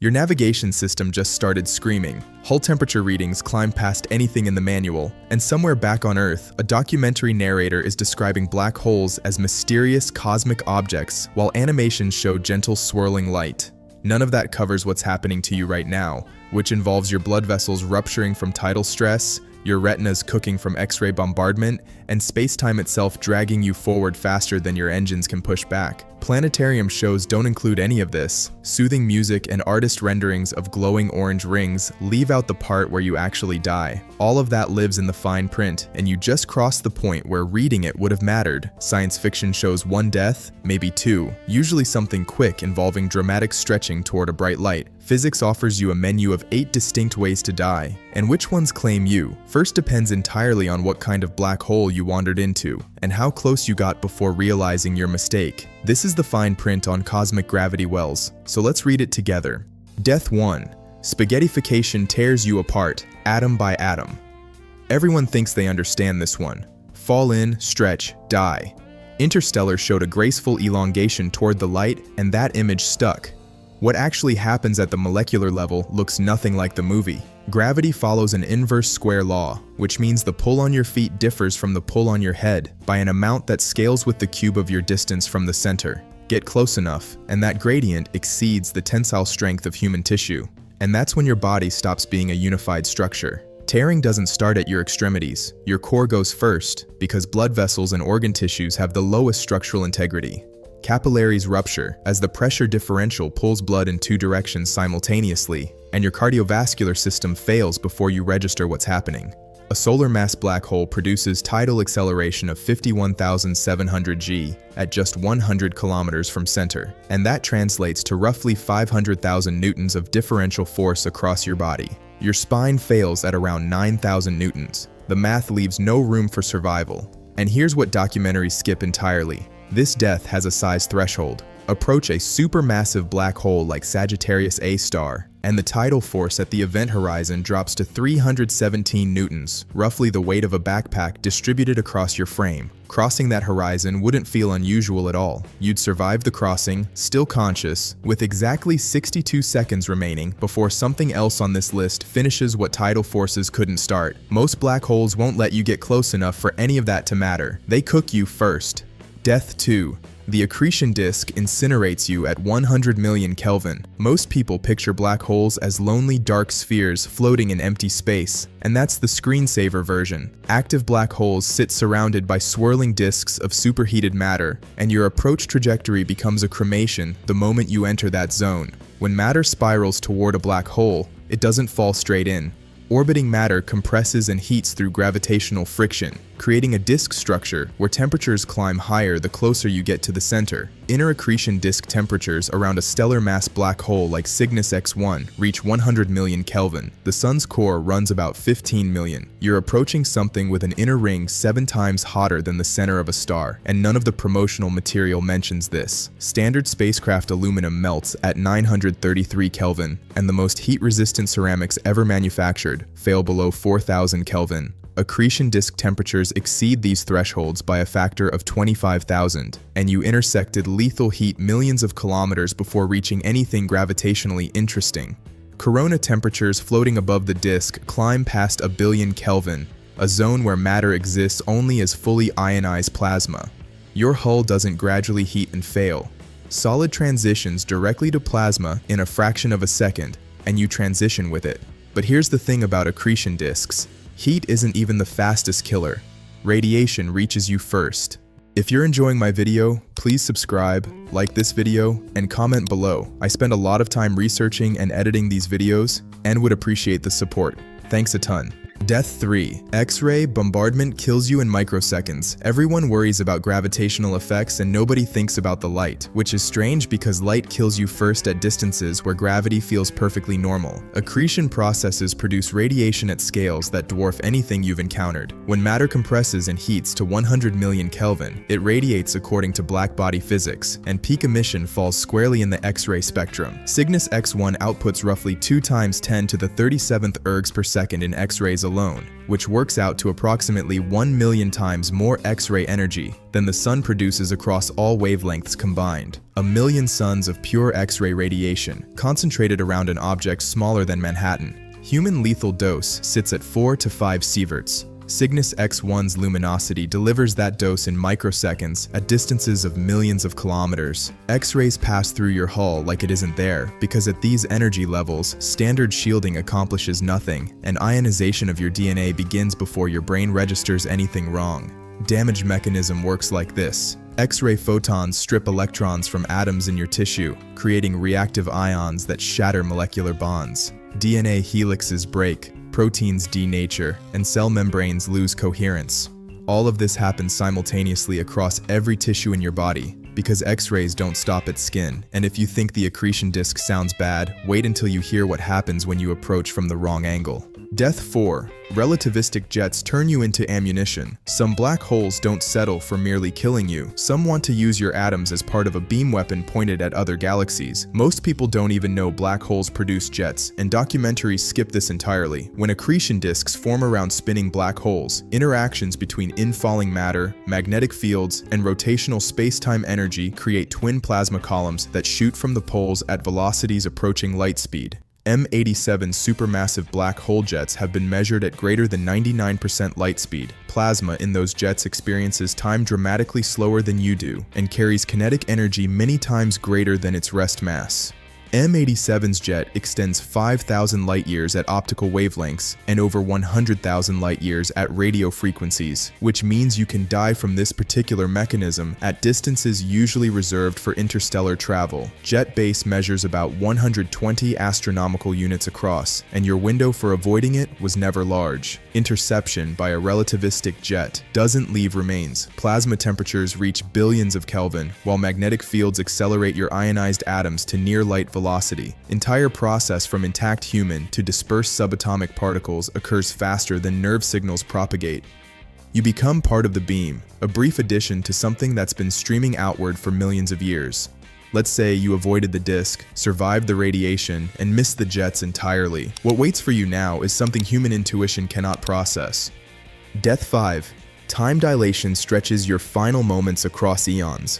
Your navigation system just started screaming. Hull temperature readings climb past anything in the manual, and somewhere back on Earth, a documentary narrator is describing black holes as mysterious cosmic objects, while animations show gentle swirling light. None of that covers what's happening to you right now, which involves your blood vessels rupturing from tidal stress, your retinas cooking from X-ray bombardment, and space-time itself dragging you forward faster than your engines can push back. Planetarium shows don't include any of this. Soothing music and artist renderings of glowing orange rings leave out the part where you actually die. All of that lives in the fine print, and you just crossed the point where reading it would have mattered. Science fiction shows one death, maybe two, usually something quick involving dramatic stretching toward a bright light. Physics offers you a menu of 8 distinct ways to die, and which ones claim you? First depends entirely on what kind of black hole you wandered into, and how close you got before realizing your mistake. This is the fine print on cosmic gravity wells, so let's read it together. Death 1. Spaghettification tears you apart, atom by atom. Everyone thinks they understand this one. Fall in, stretch, die. Interstellar showed a graceful elongation toward the light, and that image stuck. What actually happens at the molecular level looks nothing like the movie. Gravity follows an inverse square law, which means the pull on your feet differs from the pull on your head by an amount that scales with the cube of your distance from the center. Get close enough, and that gradient exceeds the tensile strength of human tissue. And that's when your body stops being a unified structure. Tearing doesn't start at your extremities. Your core goes first, because blood vessels and organ tissues have the lowest structural integrity. Capillaries rupture as the pressure differential pulls blood in 2 directions simultaneously, and your cardiovascular system fails before you register what's happening. A solar mass black hole produces tidal acceleration of 51,700 g at just 100 kilometers from center, and that translates to roughly 500,000 newtons of differential force across your body. Your spine fails at around 9,000 newtons. The math leaves no room for survival. And here's what documentaries skip entirely. This death has a size threshold. Approach a supermassive black hole like Sagittarius A star, and the tidal force at the event horizon drops to 317 newtons, roughly the weight of a backpack distributed across your frame. Crossing that horizon wouldn't feel unusual at all. You'd survive the crossing, still conscious, with exactly 62 seconds remaining before something else on this list finishes what tidal forces couldn't start. Most black holes won't let you get close enough for any of that to matter. They cook you first. Death 2. The accretion disk incinerates you at 100 million Kelvin. Most people picture black holes as lonely dark spheres floating in empty space, and that's the screensaver version. Active black holes sit surrounded by swirling disks of superheated matter, and your approach trajectory becomes a cremation the moment you enter that zone. When matter spirals toward a black hole, it doesn't fall straight in. Orbiting matter compresses and heats through gravitational friction, creating a disk structure where temperatures climb higher the closer you get to the center. Inner accretion disk temperatures around a stellar mass black hole like Cygnus X1 reach 100 million Kelvin. The sun's core runs about 15 million. You're approaching something with an inner ring 7 times hotter than the center of a star, and none of the promotional material mentions this. Standard spacecraft aluminum melts at 933 Kelvin, and the most heat-resistant ceramics ever manufactured fail below 4,000 Kelvin. Accretion disk temperatures exceed these thresholds by a factor of 25,000, and you intersected lethal heat millions of kilometers before reaching anything gravitationally interesting. Corona temperatures floating above the disk climb past 1 billion Kelvin, a zone where matter exists only as fully ionized plasma. Your hull doesn't gradually heat and fail. Solid transitions directly to plasma in a fraction of a second, and you transition with it. But here's the thing about accretion disks. Heat isn't even the fastest killer. Radiation reaches you first. If you're enjoying my video, please subscribe, like this video, and comment below. I spend a lot of time researching and editing these videos, and would appreciate the support. Thanks a ton. Death 3. X-ray bombardment kills you in microseconds. Everyone worries about gravitational effects and nobody thinks about the light, which is strange because light kills you first at distances where gravity feels perfectly normal. Accretion processes produce radiation at scales that dwarf anything you've encountered. When matter compresses and heats to 100 million Kelvin, it radiates according to black-body physics, and peak emission falls squarely in the X-ray spectrum. Cygnus X1 outputs roughly 2 × 10⁻37 ergs per second in X-rays alone. alone, which works out to approximately 1 million times more X-ray energy than the sun produces across all wavelengths combined. A million suns of pure X-ray radiation, concentrated around an object smaller than Manhattan. Human lethal dose sits at 4 to 5 sieverts. Cygnus X1's luminosity delivers that dose in microseconds at distances of millions of kilometers. X-rays pass through your hull like it isn't there, because at these energy levels, standard shielding accomplishes nothing, and ionization of your DNA begins before your brain registers anything wrong. Damage mechanism works like this. X-ray photons strip electrons from atoms in your tissue, creating reactive ions that shatter molecular bonds. DNA helixes break, proteins denature, and cell membranes lose coherence. All of this happens simultaneously across every tissue in your body, because X-rays don't stop at skin. And if you think the accretion disk sounds bad, wait until you hear what happens when you approach from the wrong angle. Death 4. Relativistic jets turn you into ammunition. Some black holes don't settle for merely killing you. Some want to use your atoms as part of a beam weapon pointed at other galaxies. Most people don't even know black holes produce jets, and documentaries skip this entirely. When accretion disks form around spinning black holes, interactions between infalling matter, magnetic fields, and rotational space-time energy create twin plasma columns that shoot from the poles at velocities approaching light speed. M87 supermassive black hole jets have been measured at greater than 99% light speed. Plasma in those jets experiences time dramatically slower than you do and carries kinetic energy many times greater than its rest mass. M87's jet extends 5,000 light-years at optical wavelengths and over 100,000 light-years at radio frequencies, which means you can die from this particular mechanism at distances usually reserved for interstellar travel. Jet base measures about 120 astronomical units across, and your window for avoiding it was never large. Interception by a relativistic jet doesn't leave remains. Plasma temperatures reach billions of Kelvin, while magnetic fields accelerate your ionized atoms to near-light velocity. Entire process from intact human to dispersed subatomic particles occurs faster than nerve signals propagate. You become part of the beam, a brief addition to something that's been streaming outward for millions of years. Let's say you avoided the disk, survived the radiation, and missed the jets entirely. What waits for you now is something human intuition cannot process. Death 5. Time dilation stretches your final moments across eons.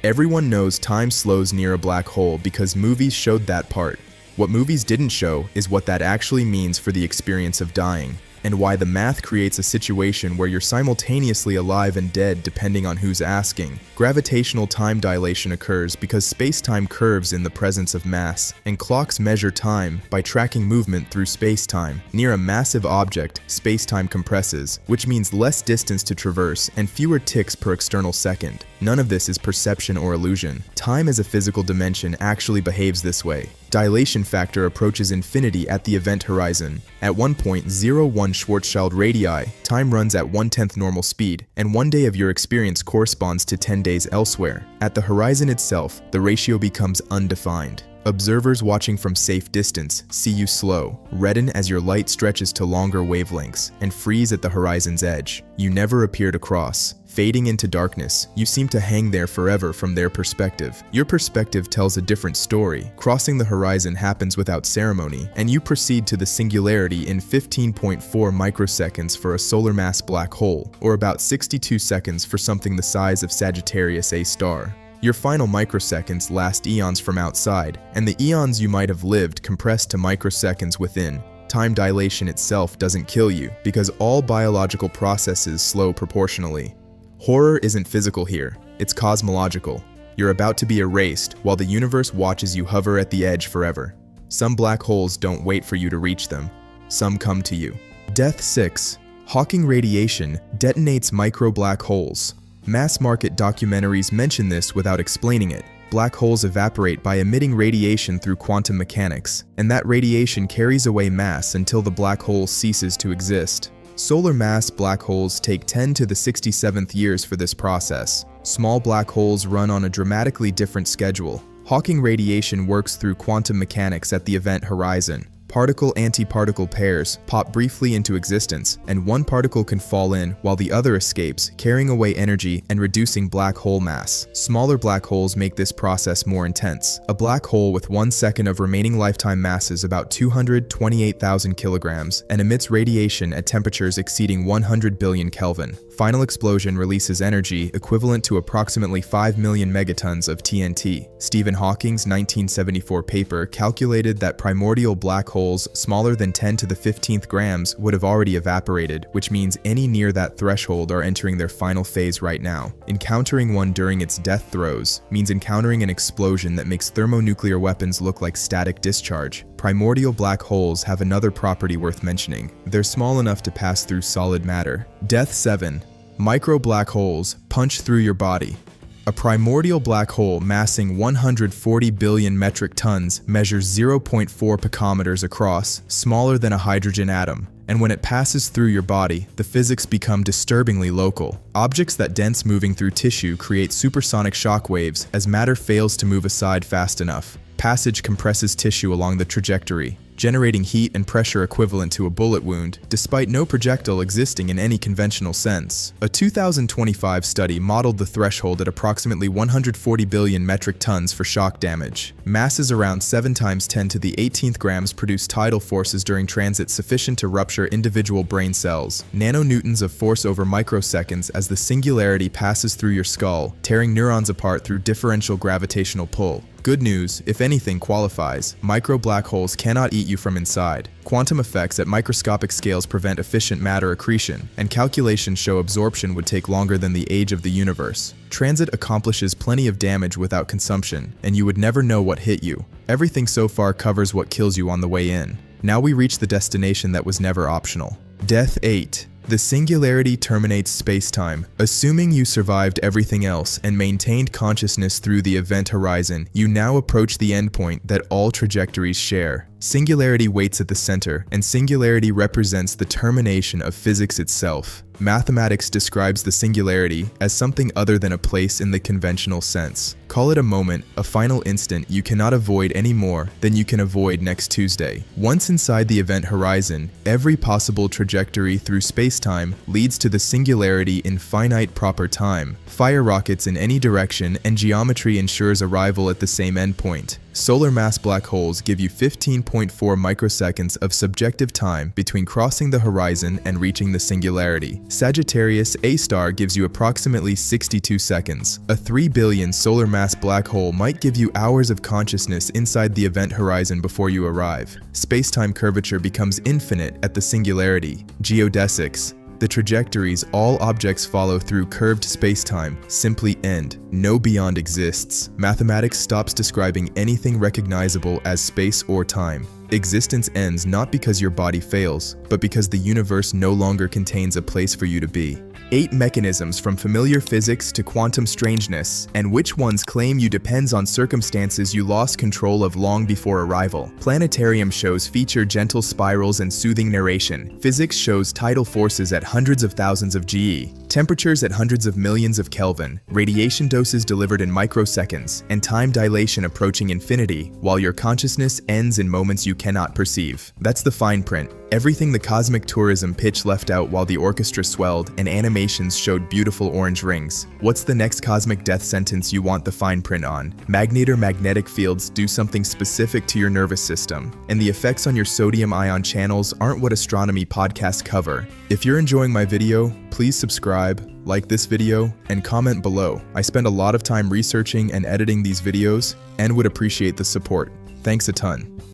Everyone knows time slows near a black hole because movies showed that part. What movies didn't show is what that actually means for the experience of dying, and why the math creates a situation where you're simultaneously alive and dead depending on who's asking. Gravitational time dilation occurs because space-time curves in the presence of mass, and clocks measure time by tracking movement through space-time. Near a massive object, space-time compresses, which means less distance to traverse and fewer ticks per external second. None of this is perception or illusion. Time as a physical dimension actually behaves this way. Dilation factor approaches infinity at the event horizon. At 1.01 Schwarzschild radii, time runs at 1/10 normal speed, and 1 day of your experience corresponds to 10 days elsewhere. At the horizon itself, the ratio becomes undefined. Observers watching from safe distance see you slow, redden as your light stretches to longer wavelengths, and freeze at the horizon's edge. You never appear to cross. Fading into darkness, you seem to hang there forever from their perspective. Your perspective tells a different story. Crossing the horizon happens without ceremony, and you proceed to the singularity in 15.4 microseconds for a solar mass black hole, or about 62 seconds for something the size of Sagittarius A star. Your final microseconds last eons from outside, and the eons you might have lived compress to microseconds within. Time dilation itself doesn't kill you, because all biological processes slow proportionally. Horror isn't physical here, it's cosmological. You're about to be erased while the universe watches you hover at the edge forever. Some black holes don't wait for you to reach them. Some come to you. Death 6. Hawking radiation detonates micro-black holes. Mass-market documentaries mention this without explaining it. Black holes evaporate by emitting radiation through quantum mechanics, and that radiation carries away mass until the black hole ceases to exist. Solar mass black holes take 10 to the 67th years for this process. Small black holes run on a dramatically different schedule. Hawking radiation works through quantum mechanics at the event horizon. particle-antiparticle pairs pop briefly into existence, and one particle can fall in while the other escapes, carrying away energy and reducing black hole mass. Smaller black holes make this process more intense. A black hole with 1 second of remaining lifetime mass is about 228,000 kilograms and emits radiation at temperatures exceeding 100 billion Kelvin. Final explosion releases energy equivalent to approximately 5 million megatons of TNT. Stephen Hawking's 1974 paper calculated that primordial black holes smaller than 10 to the 15th grams would have already evaporated, which means any near that threshold are entering their final phase right now. Encountering one during its death throes means encountering an explosion that makes thermonuclear weapons look like static discharge. Primordial black holes have another property worth mentioning. They're small enough to pass through solid matter. Death 7. Micro black holes punch through your body. A primordial black hole massing 140 billion metric tons measures 0.4 picometers across, smaller than a hydrogen atom. And when it passes through your body, the physics become disturbingly local. Objects that dance moving through tissue create supersonic shock waves as matter fails to move aside fast enough. Passage compresses tissue along the trajectory, generating heat and pressure equivalent to a bullet wound, despite no projectile existing in any conventional sense. A 2025 study modeled the threshold at approximately 140 billion metric tons for shock damage. Masses around 7 times 10 to the 18th grams produce tidal forces during transit sufficient to rupture individual brain cells. Nanonewtons of force over microseconds as the singularity passes through your skull, tearing neurons apart through differential gravitational pull. Good news, if anything qualifies, micro black holes cannot eat you from inside. Quantum effects at microscopic scales prevent efficient matter accretion, and calculations show absorption would take longer than the age of the universe. Transit accomplishes plenty of damage without consumption, and you would never know what hit you. Everything so far covers what kills you on the way in. Now we reach the destination that was never optional. Death 8. The singularity terminates space-time. Assuming you survived everything else and maintained consciousness through the event horizon, you now approach the endpoint that all trajectories share. Singularity waits at the center, and singularity represents the termination of physics itself. Mathematics describes the singularity as something other than a place in the conventional sense. Call it a moment, a final instant you cannot avoid any more than you can avoid next Tuesday. Once inside the event horizon, every possible trajectory through space-time leads to the singularity in finite proper time. Fire rockets in any direction, and geometry ensures arrival at the same endpoint. Solar mass black holes give you 15.4 microseconds of subjective time between crossing the horizon and reaching the singularity. Sagittarius A star gives you approximately 62 seconds. A 3 billion solar mass black hole might give you hours of consciousness inside the event horizon before you arrive. Space-time curvature becomes infinite at the singularity. Geodesics. The trajectories all objects follow through curved space-time simply end. No beyond exists. Mathematics stops describing anything recognizable as space or time. Existence ends not because your body fails, but because the universe no longer contains a place for you to be. 8 mechanisms from familiar physics to quantum strangeness, and which ones claim you depends on circumstances you lost control of long before arrival. Planetarium shows feature gentle spirals and soothing narration. Physics shows tidal forces at hundreds of thousands of GE, temperatures at hundreds of millions of Kelvin, radiation doses delivered in microseconds, and time dilation approaching infinity, while your consciousness ends in moments you cannot perceive. That's the fine print. Everything the cosmic tourism pitch left out while the orchestra swelled and animations showed beautiful orange rings. What's the next cosmic death sentence you want the fine print on? Magnetic fields do something specific to your nervous system, and the effects on your sodium ion channels aren't what astronomy podcasts cover. If you're enjoying my video, please subscribe, like this video, and comment below. I spend a lot of time researching and editing these videos and would appreciate the support. Thanks a ton.